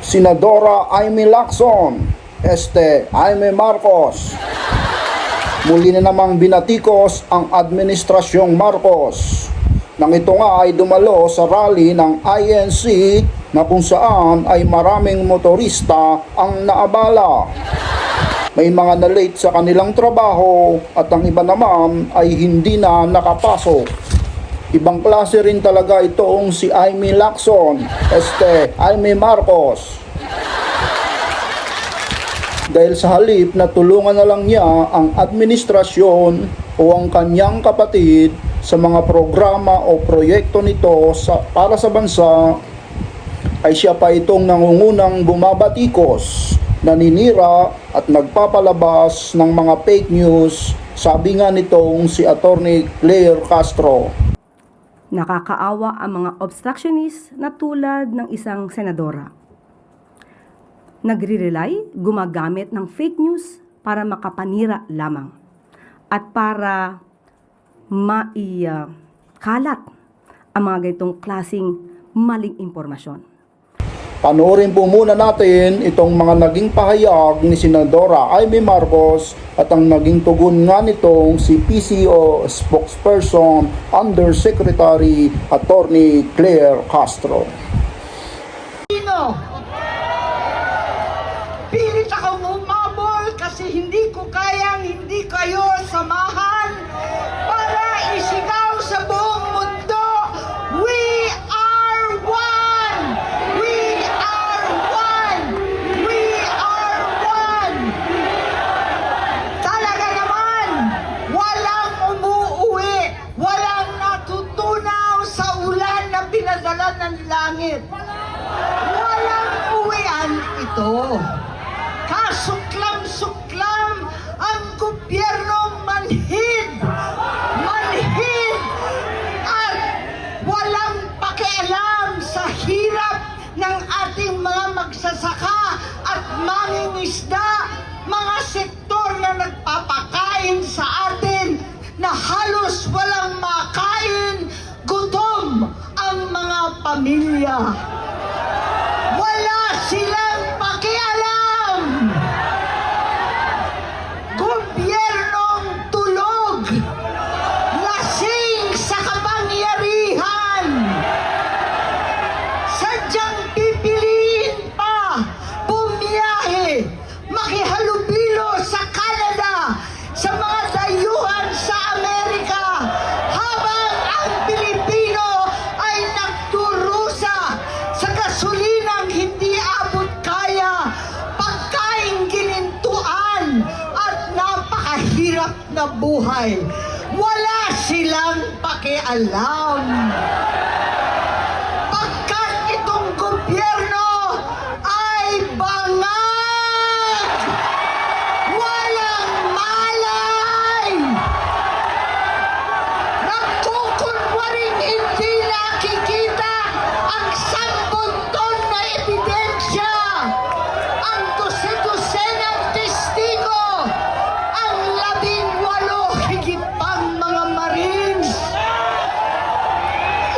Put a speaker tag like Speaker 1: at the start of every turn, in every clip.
Speaker 1: Senadora Amy Lacson, Amy Marcos. Muli na namang binatikos ang Administrasyong Marcos nang ito nga ay dumalo sa rally ng INC na kung saan ay maraming motorista ang naabala. May mga na-late sa kanilang trabaho at ang iba naman ay hindi na nakapasok. Ibang klase rin talaga itong si Amy Lacson, Amy Marcos. Dahil sa halip na tulungan na lang niya ang administrasyon o ang kanyang kapatid sa mga programa o proyekto nito para sa bansa, ay siya pa itong nangungunang bumabatikos, naninira at nagpapalabas ng mga fake news, sabi nga nitong si Attorney Claire Castro.
Speaker 2: Nakakaawa ang mga obstructionist na tulad ng isang senadora. Nagre-rely, gumagamit ng fake news para makapanira lamang at para kalat ang mga ganitong klaseng maling impormasyon.
Speaker 1: Panoorin po muna natin itong mga naging pahayag ni Senadora Amy Marcos at ang naging tugon nga nitong si PCO spokesperson Undersecretary Attorney Claire Castro.
Speaker 3: Pilit akong umabol kasi hindi ko kayang hindi kayo samahan para isigaw sa buong mundo, we are one! We are one! We are one! Talaga naman, walang umuuwi, walang natutunaw sa ulan na pinadala ng langit. Walang uwian ito. Kasuklam-suklam ang gobyernong manhid at walang pakialam sa hirap ng ating mga magsasaka at mangingisda, mga sektor na nagpapakain sa atin na halos walang makain, gutom ang mga pamilya. Wala silang pakialam. Gobyernong tulog, lasing sa kapangyarihan, sadyang pipiliin pa bumiyahe, makihalubilo sa Canada, sa mga dayuhan sa Amerika, habang ang Pilipino ay nagdurusa sa gasolinang hindi abot kaya, pagkain ginintuan at napakahirap na buhay. Wala silang pakialam. Pagkat itong gobyerno ay bangag, walang malay, nagkukunwaring hindi nakikita ang 10 ton na ebidensya, ang dose-dosenang testigo, ang 18 higit pang mga Marines.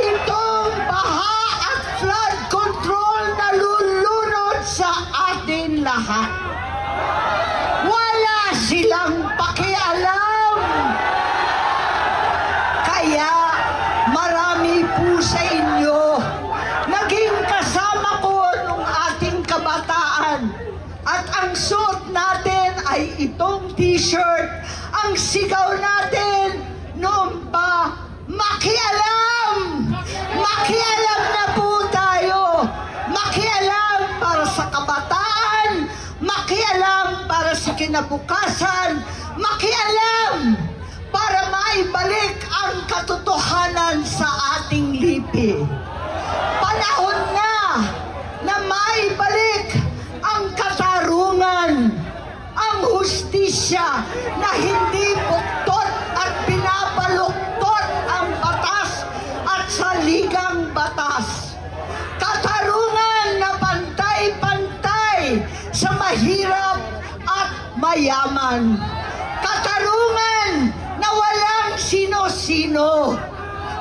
Speaker 3: Itong baha at flood control na lulunod sa atin lahat. Wala silang pakialam. Kaya marami po sa inyo naging kasama ko nung ating kabataan. At ang suot natin ay itong t-shirt. Ang sigaw natin noon pa, makialam! Makialam na po tayo! Makialam para sa kabataan, makialam para sa kinabukasan, makialam para maibalik ang katotohanan sa ating lipi. Panahon na maibalik ang katarungan, ang hustisya na hindi buktot at binabaluktot ang batas at saligang batas. Katarungan na pantay-pantay sa mahirap at mayaman. Katarungan na walang sino-sino,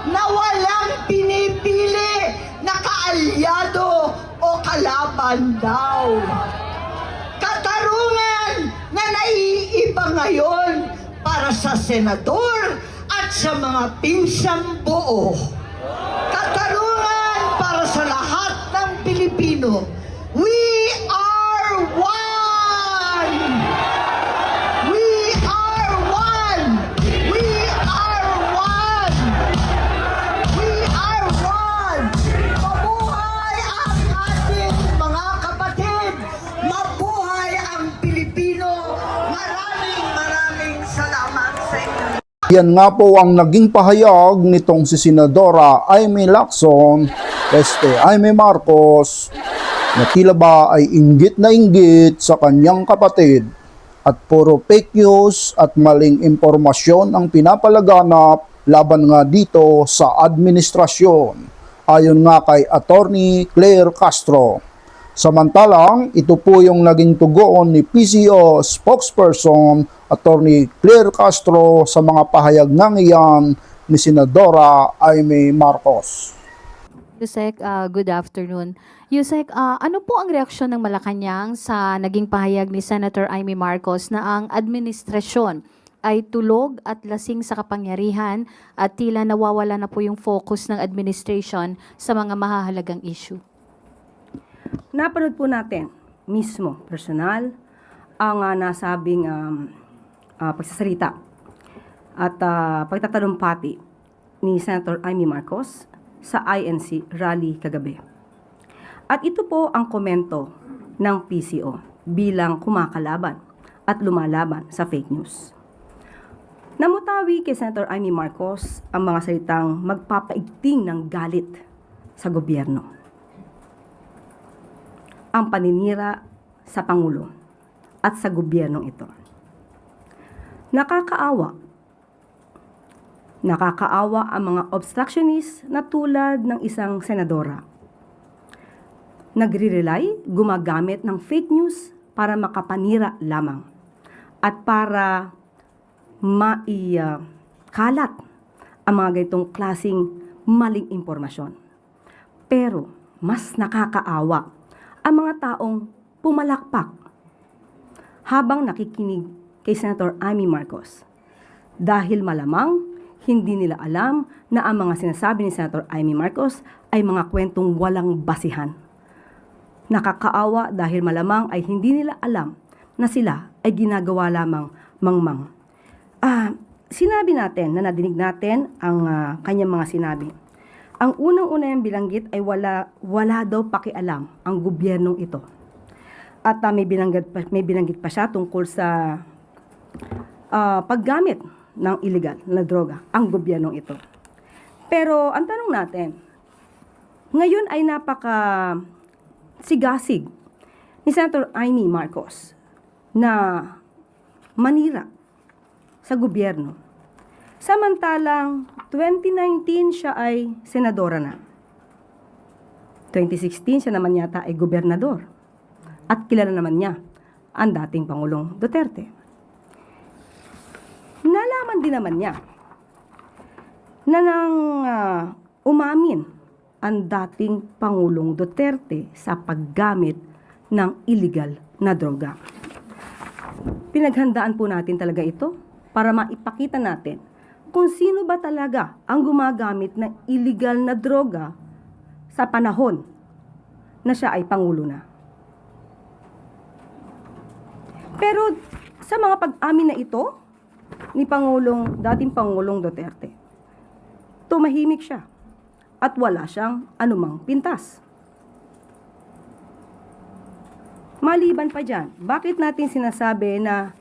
Speaker 3: na walang pinipili na kaalyado o kalaban daw. Katarungan na naiiba ngayon para sa senador at sa mga pinsang buo. Katarungan para sa lahat ng Pilipino. We are one! We are one! We are one! We are one! Mabuhay ang ating mga kapatid! Mabuhay ang Pilipino! Maraming salamat sa inyo!
Speaker 1: Yan nga po ang naging pahayag nitong si Senadora Amy Lacson, Amy Marcos, na tila ba ay inggit na inggit sa kanyang kapatid at puro fake news at maling impormasyon ang pinapalaganap laban nga dito sa administrasyon, ayon nga kay Attorney Claire Castro. Samantalang, ito po yung naging tugon ni PCO spokesperson Attorney Claire Castro sa mga pahayag ng iyan ni Senadora Amy Marcos.
Speaker 4: Yusek, good afternoon. Yusek, ano po ang reaksyon ng Malacanang sa naging pahayag ni Senator Amy Marcos na ang administrasyon ay tulog at lasing sa kapangyarihan at tila nawawala na po yung focus ng administration sa mga mahahalagang issue?
Speaker 2: Napanood po natin mismo, personal, ang nasabing pagsasarita at pagtatalumpati ni Senator Amy Marcos sa INC rally kagabi. At ito po ang komento ng PCO bilang kumakalaban at lumalaban sa fake news. Namutawi kay Senator Amy Marcos ang mga salitang magpapaigting ng galit sa gobyerno. Ang paninira sa Pangulo at sa gobyernong ito. Nakakaawa ang mga obstructionist na tulad ng isang senadora. Nagre-rely, gumagamit ng fake news para makapanira lamang at para kalat ang mga ganitong klaseng maling impormasyon. Pero mas nakakaawa ang mga taong pumalakpak habang nakikinig kay Senator Amy Marcos. Dahil malamang hindi nila alam na ang mga sinasabi ni Senator Amy Marcos ay mga kwentong walang basihan. Nakakaawa dahil malamang ay hindi nila alam na sila ay ginagawa lamang mangmang. Sinabi natin na nadinig natin ang kanyang mga sinabi. Ang unang-una yung bilanggit ay wala daw pakialam ang gobyernong ito. At may binanggit pa siya tungkol sa paggamit ng illegal na droga ang gobyernong ito. Pero ang tanong natin, ngayon ay sigasig ni Senator Amy Marcos na manira sa gobyerno. Samantalang 2019 siya ay senadora na. 2016 siya naman yata ay gobernador. At kilala naman niya ang dating Pangulong Duterte. Nalaman din naman niya na nang umamin ang dating Pangulong Duterte sa paggamit ng illegal na droga. Pinaghandaan po natin talaga ito para maipakita natin kung sino ba talaga ang gumagamit ng illegal na droga sa panahon na siya ay Pangulo na. Pero sa mga pag-amin na ito ni dating Pangulong Duterte, tumahimik siya at wala siyang anumang pintas. Maliban pa dyan, bakit natin sinasabi na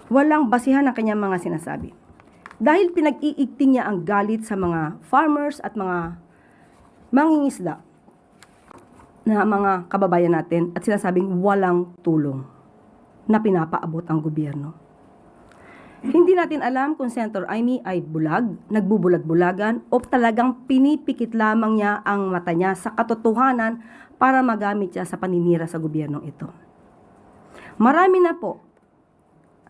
Speaker 2: walang basihan ang kanyang mga sinasabi? Dahil pinag-iigting niya ang galit sa mga farmers at mga mangingisda na mga kababayan natin at sinasabing walang tulong na pinapaabot ang gobyerno. Hindi natin alam kung Senator Amy ay bulag, nagbubulag-bulagan o talagang pinipikit lamang niya ang mata niya sa katotohanan para magamit siya sa paninira sa gobyernong ito. Marami na po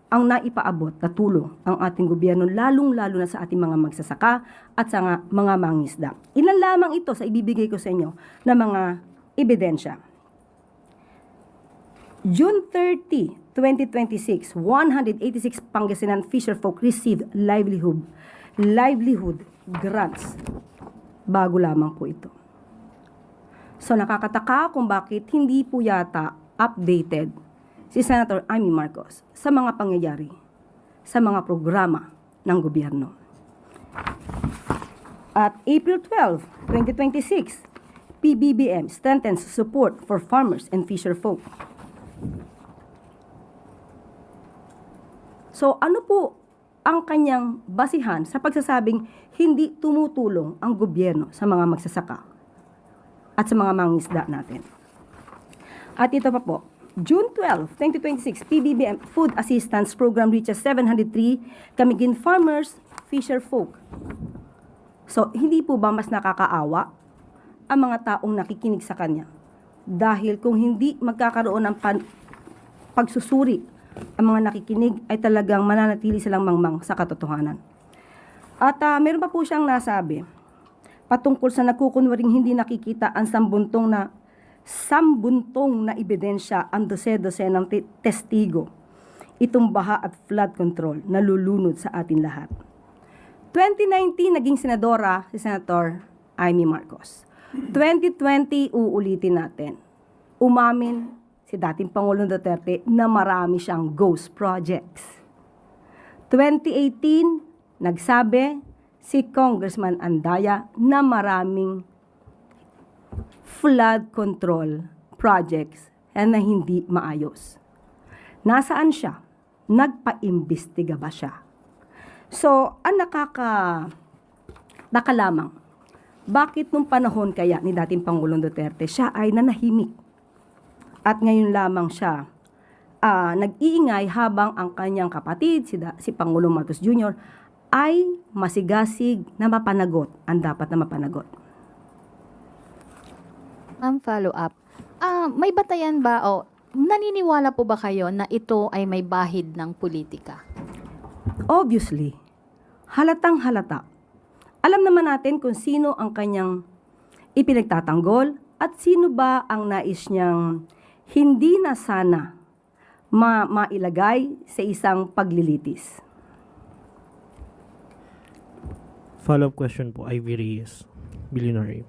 Speaker 2: ang naipaabot na tulong ang ating gobyerno, lalong-lalo na sa ating mga magsasaka at sa mga mangingisda. Ilan lamang ito sa ibibigay ko sa inyo na mga ebidensya. June 30, 2026, 186 Pangasinan fisherfolk received livelihood grants. Bago lamang po ito. So nakakataka kung bakit hindi po yata updated si Senator Amy Marcos sa mga pangyayari, sa mga programa ng gobyerno. At April 12, 2026, PBBM strengthens support for farmers and fisherfolk. So ano po ang kanyang basihan sa pagsasabing hindi tumutulong ang gobyerno sa mga magsasaka at sa mga mangingisda natin? At ito pa po, June 12, 2026, PBBM Food Assistance Program reaches 703 Camiguin farmers, fisherfolk. So, hindi po ba mas nakakaawa ang mga taong nakikinig sa kanya? Dahil kung hindi magkakaroon ng pagsusuri ang mga nakikinig, ay talagang mananatili silang mangmang sa katotohanan. At meron pa po siyang nasabi patungkol sa nagkukunwaring hindi nakikita ang sambuntong na ebidensya ang dose-dose ng testigo. Itong baha at flood control na lulunod sa atin lahat. 2019, naging senadora si Senator Amy Marcos. 2020, uulitin natin. Umamin si dating Pangulong Duterte na marami siyang ghost projects. 2018, nagsabi si Congressman Andaya na maraming flood control projects na hindi maayos. Nasaan siya? Nagpa-imbestiga ba siya? So, ang nakalamang, bakit nung panahon kaya ni dating Pangulong Duterte, siya ay nanahimik? At ngayon lamang siya nag-iingay habang ang kanyang kapatid, si Pangulong Marcos Jr., ay masigasig na mapanagot ang dapat na mapanagot.
Speaker 4: Follow up. May batayan ba o naniniwala po ba kayo na ito ay may bahid ng politika?
Speaker 2: Obviously, halatang halata. Alam naman natin kung sino ang kanyang ipinagtatanggol at sino ba ang nais niyang hindi na sana mailagay sa isang paglilitis.
Speaker 5: Follow-up question po, Ivy Reyes, Billionaire.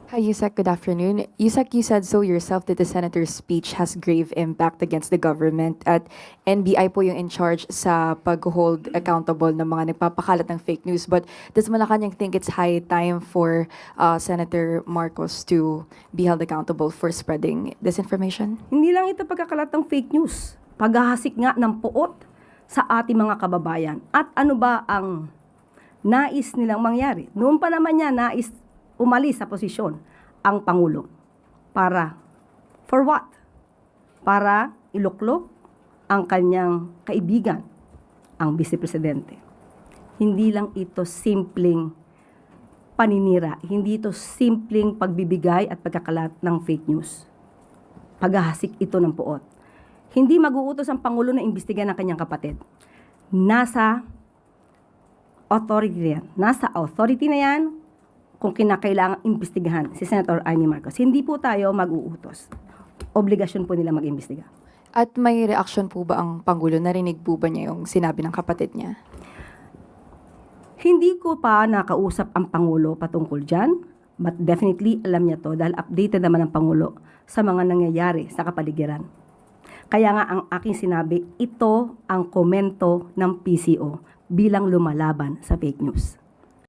Speaker 6: Hi, Yusek. Good afternoon. Yusek, you said so yourself that the senator's speech has grave impact against the government at NBI po yung in charge sa pag-hold accountable ng mga nagpapakalat ng fake news. But does Malacanang think it's high time for Senator Marcos to be held accountable for spreading disinformation?
Speaker 2: Hindi lang ito pagkakalat ng fake news, paghahasik nga ng puot sa ating mga kababayan. At ano ba ang nais nilang mangyari? Noon pa naman niya nais umalis sa posisyon ang Pangulo. Para, for what? Para iluklok ang kanyang kaibigan, ang Vice Presidente. Hindi lang ito simpleng paninira, hindi ito simpleng pagbibigay at pagkakalat ng fake news. Paghahasik ito ng puot. Hindi mag-uutos ang Pangulo na imbestigahan ang kanyang kapatid. Nasa authority yan. Nasa authority na yan kung kinakailangang imbestigahan si Senator Amy Marcos. Hindi po tayo mag-uutos. Obligasyon po nila mag-imbestiga.
Speaker 6: At may reaction po ba ang Pangulo? Narinig po ba niya yung sinabi ng kapatid niya?
Speaker 2: Hindi ko pa nakausap ang Pangulo patungkol dyan, but definitely alam niya to dahil updated naman ang Pangulo sa mga nangyayari sa kapaligiran. Kaya nga ang aking sinabi, ito ang komento ng PCO bilang lumalaban sa fake news.